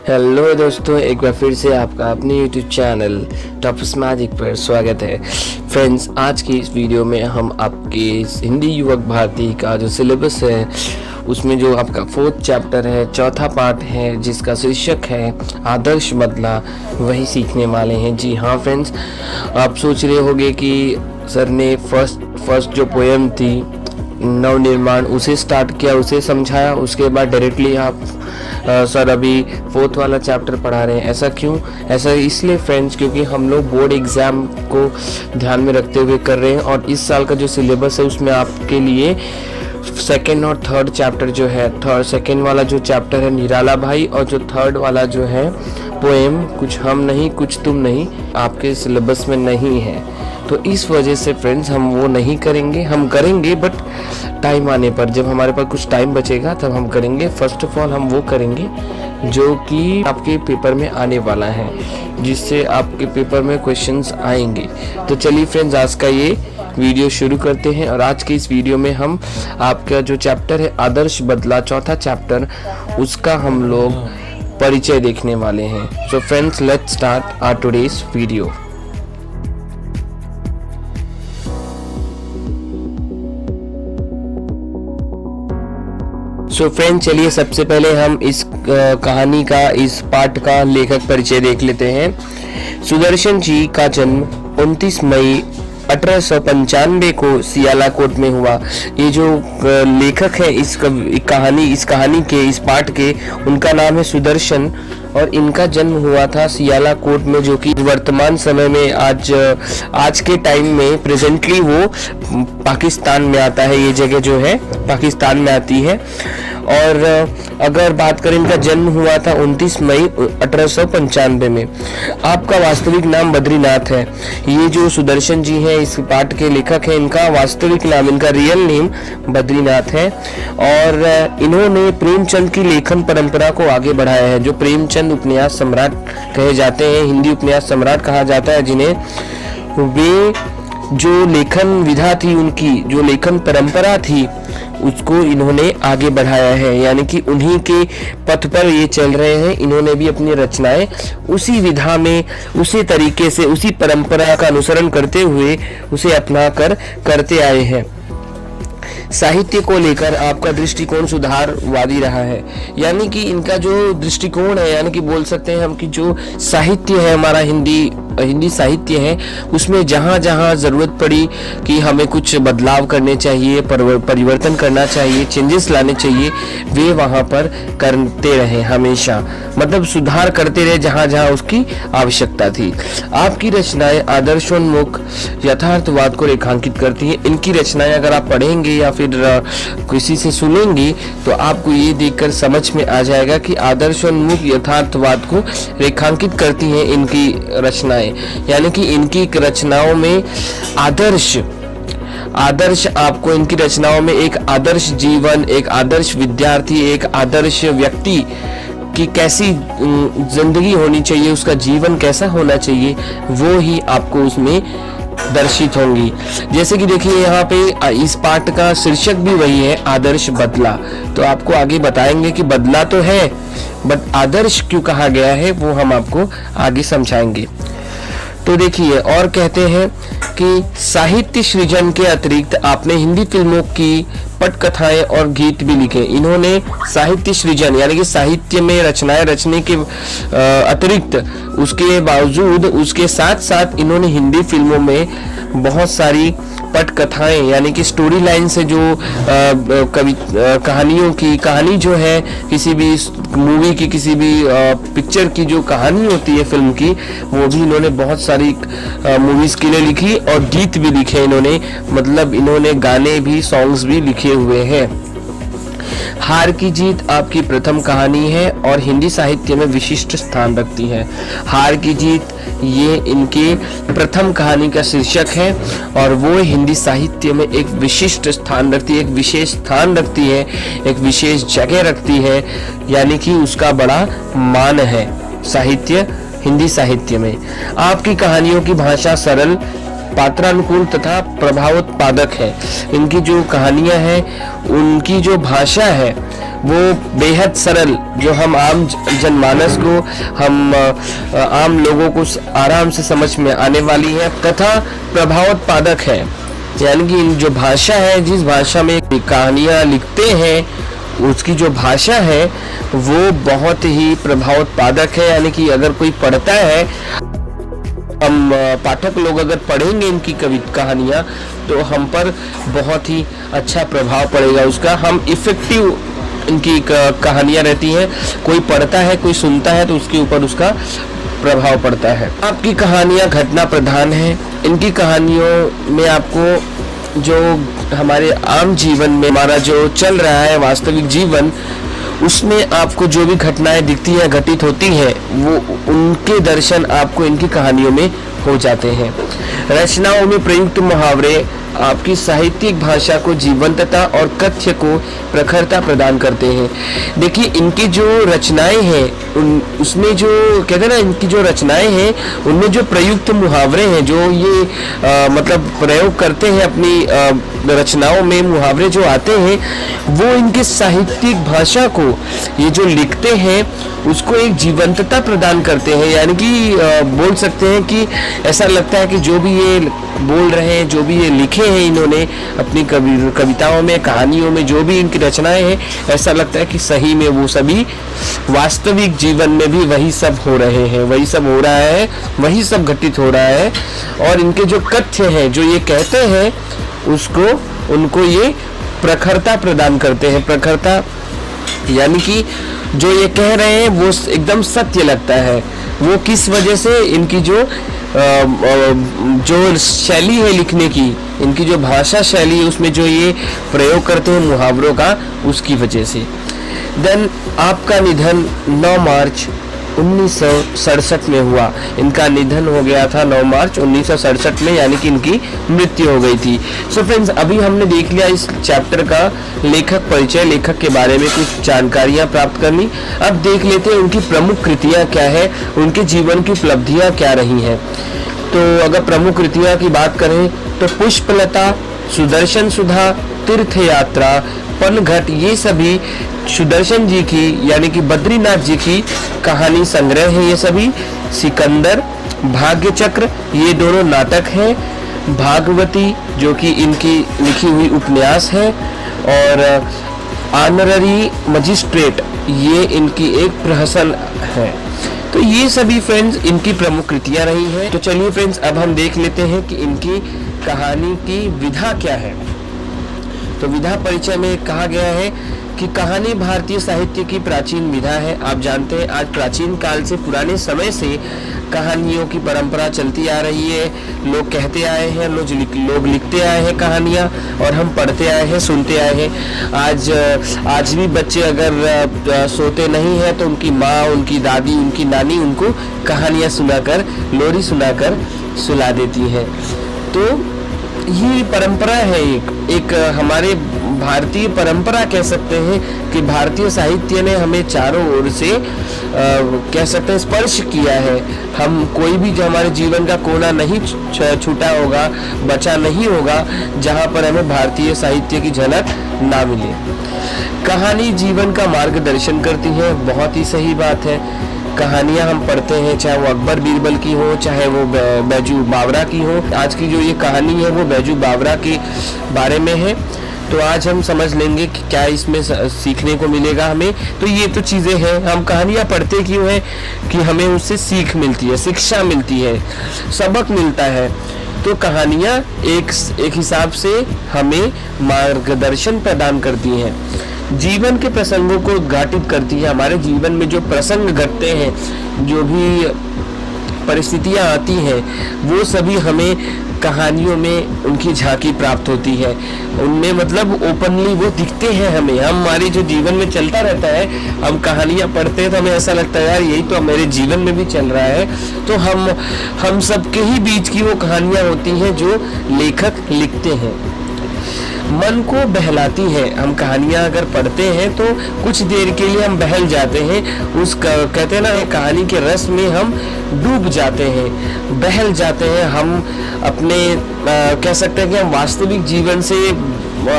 Hello दोस्तों, एक बार फिर से आपका अपने यूट्यूब चैनल टॉप्स मैजिक पर स्वागत है। फ्रेंड्स, आज की इस वीडियो में हम आपके हिंदी युवक भारती का जो सिलेबस है उसमें जो आपका 4th चैप्टर है, चौथा पार्ट है जिसका शीर्षक है आदर्श बदला, वही सीखने वाले हैं। जी हाँ फ्रेंड्स, आप सोच रहे होंगे कि सर ने फर्स्ट जो पोएम थी नवनिर्माण उसे स्टार्ट किया, उसे समझाया, उसके बाद डायरेक्टली आप सर अभी 4th वाला चैप्टर पढ़ा रहे हैं। ऐसा क्यों? ऐसा इसलिए फ्रेंड्स क्योंकि हम लोग बोर्ड एग्ज़ाम को ध्यान में रखते हुए कर रहे हैं और इस साल का जो सिलेबस है उसमें आपके लिए 2nd और 3rd चैप्टर जो है, सेकेंड वाला जो चैप्टर है निराला भाई और जो 3rd वाला जो है पोएम कुछ हम नहीं कुछ तुम नहीं आपके सिलेबस में नहीं है। तो इस वजह से फ्रेंड्स हम वो नहीं करेंगे, हम करेंगे बट टाइम आने पर, जब हमारे पास कुछ टाइम बचेगा तब हम करेंगे। फर्स्ट ऑफ ऑल हम वो करेंगे जो कि आपके पेपर में आने वाला है, जिससे आपके पेपर में क्वेश्चंस आएंगे। तो चलिए फ्रेंड्स, आज का ये वीडियो शुरू करते हैं और आज के इस वीडियो में हम आपका जो चैप्टर है आदर्श बदला, चौथा चैप्टर, उसका हम लोग परिचय देखने वाले हैं। So friends, let's start our today's video. So friends, चलिए सबसे पहले हम इस कहानी का, इस पाठ का लेखक परिचय देख लेते हैं। सुदर्शन जी का जन्म 29 मई 1895 को सियालाकोट में हुआ। ये जो लेखक है इस कहानी के, इस पाठ के, उनका नाम है सुदर्शन और इनका जन्म हुआ था सियालाकोट में, जो कि वर्तमान समय में आज के टाइम में प्रेजेंटली वो पाकिस्तान में आता है। ये जगह जो है पाकिस्तान में आती है। और अगर बात करें, इनका जन्म हुआ था 29 मई 1895 में। आपका वास्तविक नाम बद्रीनाथ है। ये जो सुदर्शन जी हैं इस पाठ के लेखक हैं, इनका वास्तविक नाम, इनका रियल नेम बद्रीनाथ है। और इन्होंने प्रेमचंद की लेखन परंपरा को आगे बढ़ाया है। जो प्रेमचंद उपन्यास सम्राट कहे जाते हैं, हिंदी उपन्यास सम्राट कहा जाता है जिन्हें, वे जो लेखन विधा थी, उनकी जो लेखन परंपरा थी, उसको इन्होंने आगे बढ़ाया है। यानी कि उन्हीं के पथ पर ये चल रहे हैं। इन्होंने भी अपनी रचनाएं उसी विधा में, उसी तरीके से, उसी परंपरा का अनुसरण करते हुए उसे अपना कर करते आए हैं। साहित्य को लेकर आपका दृष्टिकोण सुधारवादी रहा है। यानी कि इनका जो दृष्टिकोण है, यानी कि बोल सकते हैं हम कि जो साहित्य है हमारा, हिंदी साहित्य है, उसमें जहाँ जहाँ ज़रूरत पड़ी कि हमें कुछ बदलाव करने चाहिए, परिवर्तन करना चाहिए, चेंजेस लाने चाहिए, वे वहाँ पर करते रहे हमेशा, मतलब सुधार करते रहे जहाँ जहाँ उसकी आवश्यकता थी। आपकी रचनाएं आदर्शोन्मुख यथार्थवाद को रेखांकित करती हैं। इनकी रचनाएं अगर आप पढ़ेंगे या फिर किसी से सुनेंगे तो आपको ये देखकर समझ में आ जाएगा कि आदर्शोन्मुख यथार्थवाद को रेखांकित करती हैं इनकी रचनाएं। यानी कि इनकी रचनाओं में आदर्श आपको इनकी रचनाओं में एक आदर्श जीवन, एक आदर्श विद्यार्थी, एक आदर्श व्यक्ति की कैसी जिंदगी होनी चाहिए, उसका जीवन कैसा होना चाहिए, वो ही आपको उसमें दर्शित होंगी। जैसे कि देखिए यहाँ पे इस पाठ का शीर्षक भी वही है, आदर्श बदला। तो आपको आगे बताएंगे कि बदला तो है बट आदर्श क्यों कहा गया है वो हम आपको आगे समझाएंगे। तो देखिए, और कहते हैं कि साहित्य सृजन के अतिरिक्त आपने हिंदी फिल्मों की पटकथाएं और गीत भी लिखे। इन्होंने साहित्य सृजन यानी कि साहित्य में रचनाएं रचने के अतिरिक्त, उसके बावजूद, उसके साथ साथ इन्होंने हिंदी फिल्मों में बहुत सारी पटकथाएं यानी कि स्टोरी लाइन से जो कहानी जो है, किसी भी मूवी की, किसी भी पिक्चर की जो कहानी होती है फिल्म की, वो भी इन्होंने बहुत सारी मूवीज के लिए लिखी और गीत भी लिखे इन्होंने, मतलब इन्होंने गाने भी, सॉन्ग्स भी लिखे हुए हैं। हार की जीत आपकी प्रथम कहानी है और हिंदी साहित्य में विशिष्ट स्थान रखती है। हार की जीत ये इनके प्रथम कहानी का शीर्षक है और वो हिंदी साहित्य में एक विशिष्ट स्थान रखती है, एक विशेष स्थान रखती है, एक विशेष जगह रखती है, यानी कि उसका बड़ा मान है हिंदी साहित्य में। आपकी कहानियों की भाषा सरल, पात्रानुकूल तथा प्रभावोत्पादक है। इनकी जो कहानियां हैं, उनकी जो भाषा है वो बेहद सरल, जो हम आम जनमानस को, हम आम लोगों को आराम से समझ में आने वाली है तथा प्रभावोत्पादक है। यानी कि जो भाषा है, जिस भाषा में कहानियाँ लिखते हैं, उसकी जो भाषा है वो बहुत ही प्रभावोत्पादक है। यानी कि अगर कोई पढ़ता है, हम पाठक लोग अगर पढ़ेंगे इनकी कहानियाँ, तो हम पर बहुत ही अच्छा प्रभाव पड़ेगा उसका। हम इफेक्टिव इनकी कहानियाँ रहती हैं। कोई पढ़ता है, कोई सुनता है, तो उसके ऊपर उसका प्रभाव पड़ता है। आपकी कहानियाँ घटना प्रधान है। इनकी कहानियों में आपको जो हमारे आम जीवन में हमारा जो चल रहा है वास्तविक जीवन, उसमें आपको जो भी घटनाएं दिखती हैं, घटित होती हैं, वो उनके दर्शन आपको इनकी कहानियों में हो जाते हैं। रचनाओं में प्रयुक्त मुहावरे आपकी साहित्यिक भाषा को जीवंतता और कथ्य को प्रखरता प्रदान करते हैं। देखिए, इनकी जो रचनाएं हैं, उसमें जो कहते हैं ना, इनकी जो रचनाएं हैं उनमें जो प्रयुक्त मुहावरे हैं, जो ये मतलब प्रयोग करते हैं अपनी रचनाओं में, मुहावरे जो आते हैं, वो इनके साहित्यिक भाषा को, ये जो लिखते हैं, उसको एक जीवंतता प्रदान करते हैं। यानी कि बोल सकते हैं कि ऐसा लगता है कि जो भी ये बोल रहे हैं, जो भी ये लिखे हैं इन्होंने अपनी कविताओं में, कहानियों में, जो भी इनकी रचनाएं हैं, ऐसा लगता है कि सही में वो सभी वास्तविक जीवन में भी वही सब हो रहे हैं, वही सब हो रहा है, वही सब घटित हो रहा है। और इनके जो कथ्य हैं, जो ये कहते हैं, उसको उनको ये प्रखरता प्रदान करते हैं। प्रखरता यानी कि जो ये कह रहे हैं वो एकदम सत्य लगता है। वो किस वजह से? इनकी जो शैली है लिखने की, इनकी जो भाषा शैली है, उसमें जो ये प्रयोग करते हैं मुहावरों का, उसकी वजह से। देन आपका निधन 9 मार्च 1967 में हुआ। इनका निधन हो गया था 9 मार्च 1967 में, यानी कि इनकी मृत्यु हो गई थी। सो फ्रेंड्स, अभी हमने देख लिया इस चैप्टर का लेखक परिचय, लेखक के बारे में कुछ जानकारियां प्राप्त कर ली। अब देख लेते हैं उनकी प्रमुख कृतियां क्या है, उनके जीवन की उपलब्धियां क्या रही हैं। तो अगर प्रमुख कृतियां की बात करें तो पुष्पलता, सुदर्शन सुधा, तीर्थ यात्रा, पनघट, ये सभी सुदर्शन जी की, यानी कि बद्रीनाथ जी की कहानी संग्रह है। ये सभी सिकंदर, भाग्य चक्र, ये दोनों नाटक हैं। भागवती, जो कि इनकी लिखी हुई उपन्यास है, और ऑनररी मजिस्ट्रेट, ये इनकी एक प्रहसन है। तो ये सभी फ्रेंड्स इनकी प्रमुख कृतियां रही हैं। तो चलिए फ्रेंड्स, अब हम देख लेते हैं कि इनकी कहानी की विधा क्या है। तो विधा परिचय में कहा गया है कि कहानी भारतीय साहित्य की प्राचीन विधा है। आप जानते हैं, आज प्राचीन काल से, पुराने समय से कहानियों की परंपरा चलती आ रही है। लोग कहते आए हैं, लोग लिखते आए हैं कहानियाँ, और हम पढ़ते आए हैं, सुनते आए हैं। आज भी बच्चे अगर सोते नहीं हैं तो उनकी माँ, उनकी दादी, उनकी नानी उनको कहानियाँ सुनाकर, लोरी सुनाकर सुला देती हैं। तो ये परंपरा है, एक हमारे भारतीय परंपरा कह सकते हैं कि भारतीय साहित्य ने हमें चारों ओर से कह सकते हैं स्पर्श किया है। हम कोई भी जो हमारे जीवन का कोना नहीं छूटा होगा, बचा नहीं होगा, जहाँ पर हमें भारतीय साहित्य की झलक ना मिले। कहानी जीवन का मार्गदर्शन करती है, बहुत ही सही बात है। कहानियाँ हम पढ़ते हैं, चाहे वो अकबर बीरबल की हो, चाहे वो बैजू बावरा की हो। आज की जो ये कहानी है वो बैजू बावरा के बारे में है। तो आज हम समझ लेंगे कि क्या इसमें सीखने को मिलेगा हमें। तो ये तो चीज़ें हैं, हम कहानियाँ पढ़ते क्यों हैं? कि हमें उससे सीख मिलती है, शिक्षा मिलती है, सबक मिलता है। तो कहानियाँ एक हिसाब से हमें मार्गदर्शन प्रदान करती हैं, जीवन के प्रसंगों को उद्घाटित करती है। हमारे जीवन में जो प्रसंग घटते हैं, जो भी परिस्थितियाँ आती हैं, वो सभी हमें कहानियों में उनकी झांकी प्राप्त होती है। उनमें मतलब ओपनली वो दिखते हैं हमें। हमारे जो जीवन में चलता रहता है, हम कहानियाँ पढ़ते हैं तो हमें ऐसा लगता है यार यही तो मेरे जीवन में भी चल रहा है। तो हम सबके ही बीच की वो कहानियाँ होती हैं जो लेखक लिखते हैं। मन को बहलाती है। हम कहानियाँ अगर पढ़ते हैं तो कुछ देर के लिए हम बहल जाते हैं, कहते हैं ना, कहानी के रस में हम डूब जाते हैं, बहल जाते हैं। हम अपने कह सकते हैं कि हम वास्तविक जीवन से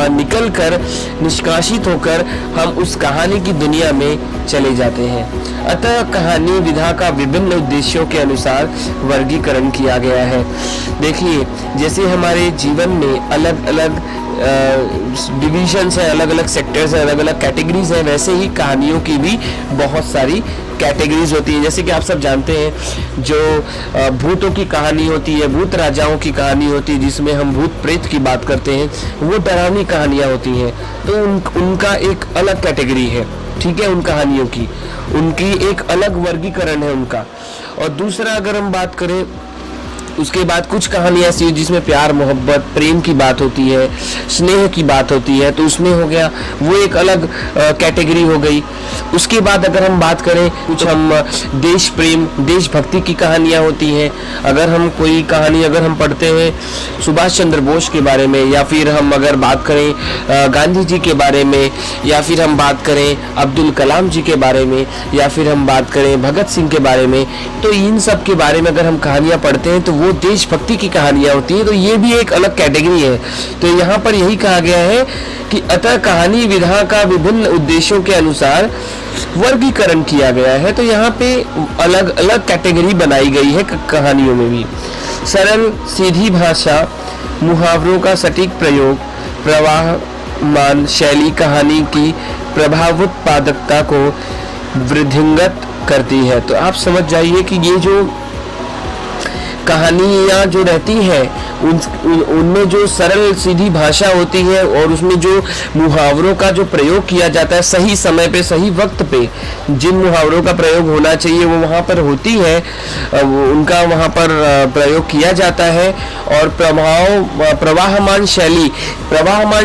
निकल कर, निष्कासित होकर हम उस कहानी की दुनिया में चले जाते हैं। अतः कहानी विधा का विभिन्न उद्देश्यों के अनुसार वर्गीकरण किया गया है। देखिए, जैसे हमारे जीवन में अलग अलग डिविजन्स है, अलग अलग सेक्टर्स है, अलग अलग कैटेगरीज है, वैसे ही कहानियों की भी बहुत सारी कैटेगरीज होती है। जैसे कि आप सब जानते हैं, जो भूतों की कहानी होती है, भूत राजाओं की कहानी होती है, जिसमें हम भूत प्रेत की बात करते हैं, वो डरावनी कहानियाँ होती हैं, तो उनका एक अलग कैटेगरी है, ठीक है, उन कहानियों की, उनकी एक अलग वर्गीकरण है उनका। और दूसरा अगर हम बात करें, उसके बाद कुछ कहानियाँ ऐसी जिसमें प्यार, मोहब्बत, प्रेम की बात होती है, स्नेह की बात होती है, तो उसमें हो गया, वो एक अलग कैटेगरी हो गई। उसके बाद अगर हम बात करें, कुछ हम देश प्रेम, देशभक्ति की कहानियाँ होती हैं। अगर हम कोई कहानी अगर हम पढ़ते हैं सुभाष चंद्र बोस के बारे में, या फिर हम अगर बात करें गांधी जी के बारे में, या फिर हम बात करें अब्दुल कलाम जी के बारे में, या फिर हम बात करें भगत सिंह के बारे में, तो इन सब के बारे में अगर हम कहानियाँ पढ़ते हैं तो वो देशभक्ति की कहानियाँ होती है, तो ये भी एक अलग कैटेगरी है। तो यहाँ पर यही कहा गया है कि अतः कहानी विधा का विभिन्न उद्देश्यों के अनुसार वर्गीकरण किया गया है। तो यहाँ पे अलग अलग कैटेगरी बनाई गई है कहानियों में भी। सरल सीधी भाषा, मुहावरों का सटीक प्रयोग, प्रवाहमान शैली कहानी की प्रभावोत्पादकता को वृद्धिंगत करती है। तो आप समझ जाइए कि ये जो कहानियाँ जो रहती हैं, उनमें जो सरल सीधी भाषा होती है और उसमें जो मुहावरों का जो प्रयोग किया जाता है सही समय पे, सही वक्त पे, जिन मुहावरों का प्रयोग होना चाहिए वो वहाँ पर होती है, उनका वहाँ पर प्रयोग किया जाता है। और प्रवाहमान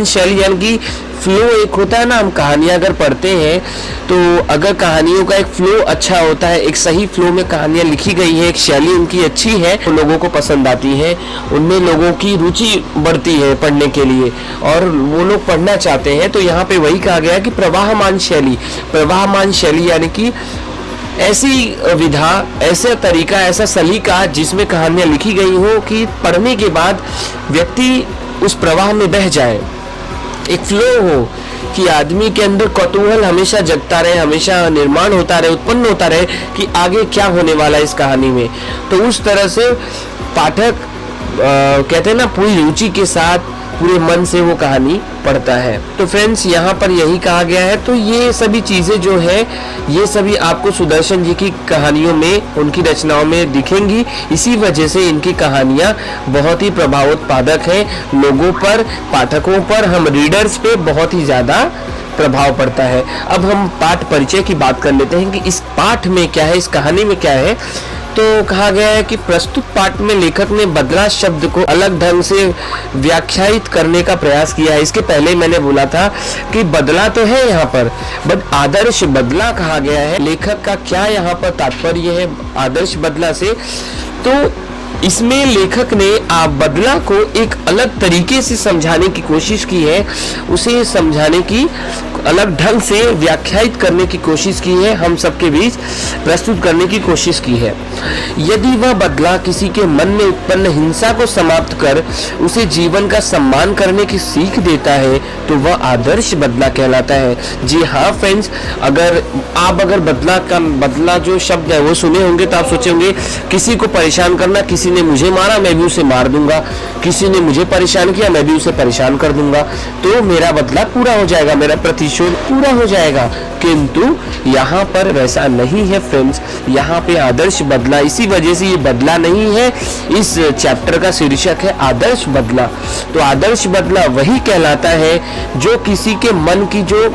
शैली यानी कि फ्लो एक होता है ना, हम कहानियाँ अगर पढ़ते हैं तो अगर कहानियों का एक फ्लो अच्छा होता है, एक सही फ्लो में कहानियाँ लिखी गई है, एक शैली उनकी अच्छी है, तो लोगों को पसंद आती है, उनमें लोगों की रुचि बढ़ती है पढ़ने के लिए और वो लोग पढ़ना चाहते हैं। तो यहाँ पे वही कहा गया कि प्रवाहमान शैली यानी कि ऐसी विधा, ऐसा तरीका, ऐसा सलीका जिसमें कहानियाँ लिखी गई हो कि पढ़ने के बाद व्यक्ति उस प्रवाह में बह जाए, एक फ्लो हो, कि आदमी के अंदर कौतूहल हमेशा जगता रहे, हमेशा निर्माण होता रहे, उत्पन्न होता रहे कि आगे क्या होने वाला है इस कहानी में। तो उस तरह से पाठक कहते हैं ना, पूरी रुचि के साथ, पूरे मन से वो कहानी पढ़ता है। तो फ्रेंड्स, यहाँ पर यही कहा गया है। तो ये सभी चीज़ें जो है, ये सभी आपको सुदर्शन जी की कहानियों में, उनकी रचनाओं में दिखेंगी। इसी वजह से इनकी कहानियाँ बहुत ही प्रभावोत्पादक हैं लोगों पर, पाठकों पर, हम रीडर्स पे बहुत ही ज़्यादा प्रभाव पड़ता है। अब हम पाठ परिचय की बात कर लेते हैं कि इस पाठ में क्या है, इस कहानी में क्या है। तो कहा गया है कि प्रस्तुत पाठ में लेखक ने बदला शब्द को अलग ढंग से व्याख्यायित करने का प्रयास किया है। इसके पहले मैंने बोला था कि बदला तो है यहाँ पर, बट आदर्श बदला कहा गया है। लेखक का क्या यहाँ पर तात्पर्य है आदर्श बदला से, तो इसमें लेखक ने बदला को एक अलग तरीके से समझाने की कोशिश की है, उसे समझाने की अलग ढंग से व्याख्यायित करने की कोशिश की है, हम सबके बीच प्रस्तुत करने की कोशिश की है। यदि वह बदला किसी के मन में उत्पन्न हिंसा को समाप्त कर उसे जीवन का सम्मान करने की सीख देता है तो वह आदर्श बदला कहलाता है। जी हाँ फ्रेंड्स, अगर बदला जो शब्द है वो सुने होंगे तो आप सोचे होंगे किसी को परेशान करना, किसी ने मुझे मारा मैं भी उसे मार दूंगा, किसी ने मुझे परेशान किया मैं भी उसे परेशान कर दूंगा, तो मेरा बदला पूरा हो जाएगा, मेरा प्रतिशोध पूरा हो जाएगा। किंतु यहाँ पर वैसा नहीं है फ्रेंड्स, यहाँ पे आदर्श बदला, इसी वजह से ये बदला नहीं है, इस चैप्टर का शीर्षक है आदर्श बदला। तो आदर्श बदला वही कहलाता है जो किसी के मन की जो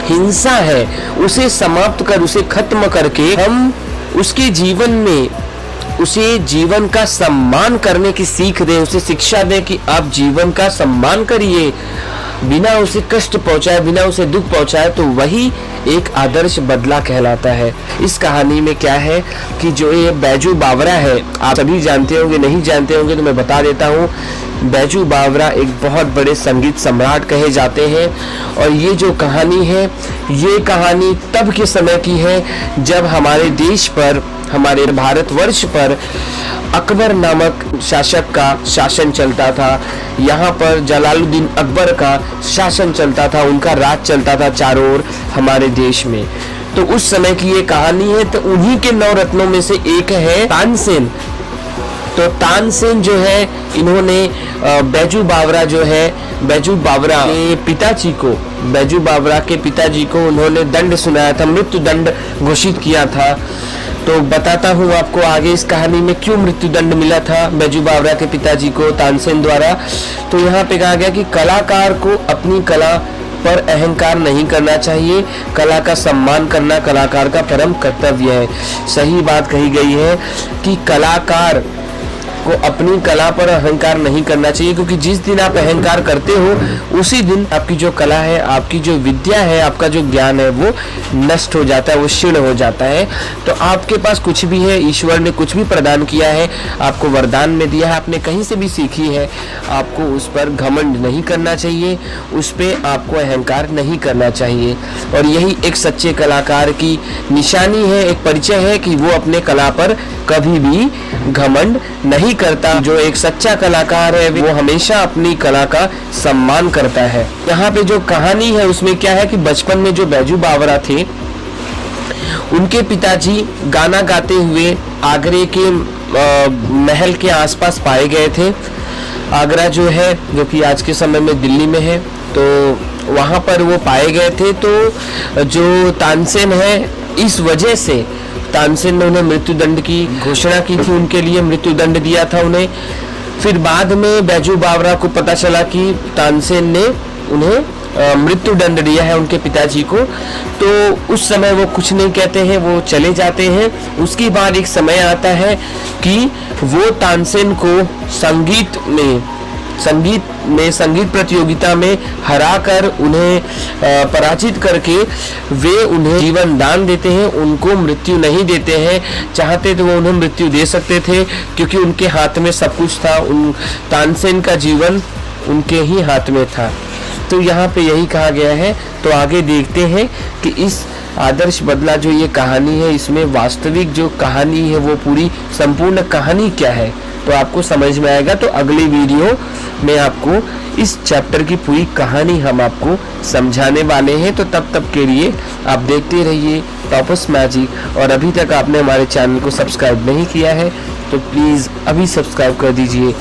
हिंसा है उसे समाप्त कर, उसे खत्म करके हम उसके जीवन में उसे जीवन का सम्मान करने की सीख दें, उसे शिक्षा दें कि आप जीवन का सम्मान करिए, बिना उसे कष्ट पहुंचाए, बिना उसे दुख पहुंचाए, तो वही एक आदर्श बदला कहलाता है। इस कहानी में क्या है कि जो ये बैजू बावरा है, आप सभी जानते होंगे, नहीं जानते होंगे तो मैं बता देता हूँ। बैजू बावरा एक बहुत बड़े संगीत सम्राट कहे जाते हैं और ये जो कहानी है, ये कहानी तब के समय की है जब हमारे देश पर, हमारे भारतवर्ष पर अकबर नामक शासक का शासन चलता था। यहाँ पर जलालुद्दीन अकबर का शासन चलता था, उनका राज चलता था चारों ओर हमारे देश में। तो उस समय की ये कहानी है। तो उन्हीं के 9 रत्नों में से एक है तानसेन। तो तानसेन जो है, इन्होंने बैजू बावरा जो है, बैजू बावरा के पिताजी को, बैजू बावरा के पिताजी को उन्होंने दंड सुनाया था, मृत्यु दंड घोषित किया था। तो बताता हूँ आपको आगे इस कहानी में क्यों मृत्यु दंड मिला था बैजू बावरा के पिताजी को तानसेन द्वारा। तो यहाँ पे कहा गया कि कलाकार को अपनी कला पर अहंकार नहीं करना चाहिए, कला का सम्मान करना कलाकार का परम कर्तव्य है। सही बात कही गई है कि कलाकार को अपनी कला पर अहंकार नहीं करना चाहिए, क्योंकि जिस दिन आप अहंकार करते हो उसी दिन आपकी जो कला है, आपकी जो विद्या है, आपका जो ज्ञान है वो नष्ट हो जाता है, वो क्षीण हो जाता है। तो आपके पास कुछ भी है, ईश्वर ने कुछ भी प्रदान किया है, आपको वरदान में दिया है, आपने कहीं से भी सीखी है, आपको उस पर घमंड नहीं करना चाहिए, उस पर आपको अहंकार नहीं करना चाहिए। और यही एक सच्चे कलाकार की निशानी है, एक परिचय है कि वो अपने कला पर कभी भी घमंड नहीं करता। जो एक सच्चा कलाकार है वो हमेशा अपनी कला का सम्मान करता है। यहाँ पे जो कहानी है उसमें क्या है कि बचपन में जो बैजू बावरा थे, उनके पिताजी गाना गाते हुए आगरे के महल के आसपास पाए गए थे। आगरा जो है, जो कि आज के समय में दिल्ली में है, तो वहाँ पर वो पाए गए थे। तो जो तानसेन है, इस वजह से तानसेन ने उन्हें मृत्यु दंड की घोषणा की थी, उनके लिए मृत्यु दंड दिया था उन्हें। फिर बाद में बैजू बावरा को पता चला कि तानसेन ने उन्हें मृत्यु दंड दिया है उनके पिताजी को। तो उस समय वो कुछ नहीं कहते हैं, वो चले जाते हैं। उसके बाद एक समय आता है कि वो तानसेन को संगीत प्रतियोगिता में हराकर, उन्हें पराजित करके वे उन्हें जीवन दान देते हैं, उनको मृत्यु नहीं देते हैं। चाहते तो वो उन्हें मृत्यु दे सकते थे, क्योंकि उनके हाथ में सब कुछ था, उन तानसेन का जीवन उनके ही हाथ में था। तो यहाँ पे यही कहा गया है। तो आगे देखते हैं कि इस आदर्श बदला जो ये कहानी है, इसमें वास्तविक जो कहानी है वो पूरी संपूर्ण कहानी क्या है, तो आपको समझ में आएगा। तो अगली वीडियो में आपको इस चैप्टर की पूरी कहानी हम आपको समझाने वाले हैं। तो तब के लिए आप देखते रहिए टॉपर्स मैजिक। और अभी तक आपने हमारे चैनल को सब्सक्राइब नहीं किया है तो प्लीज़ अभी सब्सक्राइब कर दीजिए,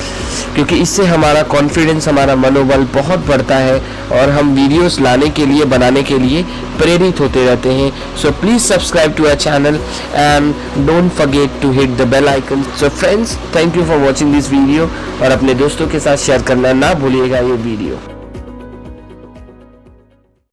क्योंकि इससे हमारा कॉन्फिडेंस, हमारा मनोबल बहुत बढ़ता है और हम वीडियोस लाने के लिए, बनाने के लिए प्रेरित होते रहते हैं। So please subscribe to our channel and don't forget to hit the bell icon. So friends, thank you for watching this video और अपने दोस्तों के साथ शेयर करना ना भूलिएगा ये वीडियो।